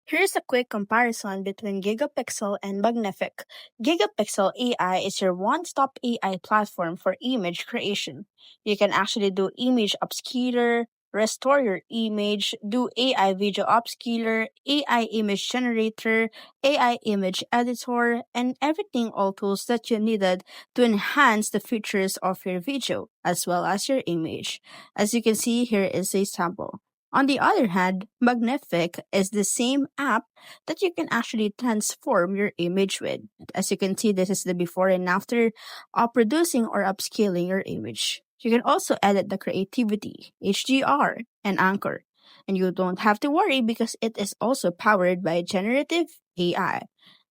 Here's a quick comparison between Gigapixel and Magnific. Gigapixel AI is your one-stop AI platform for image creation. You can actually do image upscaler, restore your image, do AI video upscaler, AI image generator, AI image editor, and everything all tools that you needed to enhance the features of your video as well as your image. As you can see, here is a sample. On the other hand, Magnific is the same app that you can actually transform your image with. As you can see, this is the before and after of producing or upscaling your image. You can also edit the creativity, HDR, and anchor. And you don't have to worry because it is also powered by generative AI.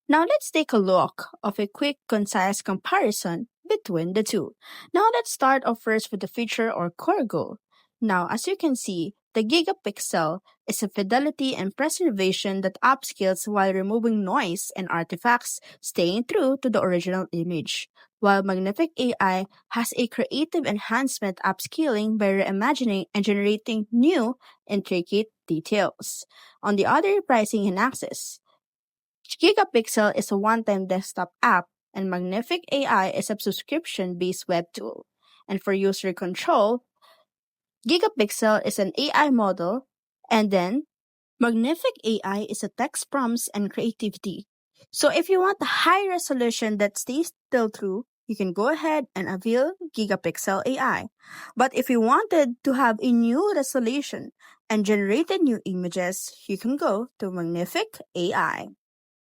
Now let's take a look of a quick, concise comparison between the two. Now let's start off first with the feature or core goal. Now, as you can see, the Gigapixel is a fidelity and preservation that upscales while removing noise and artifacts, staying true to the original image. While Magnific AI has a creative enhancement upscaling by reimagining and generating new, intricate details. On the other, pricing and access. Gigapixel is a one-time desktop app, and Magnific AI is a subscription-based web tool. And for user control, Gigapixel is an AI model, and then Magnific AI is a text prompts and creativity. So if you want a high resolution that stays still true, you can go ahead and avail Gigapixel AI. But if you wanted to have a new resolution and generated new images, you can go to Magnific AI.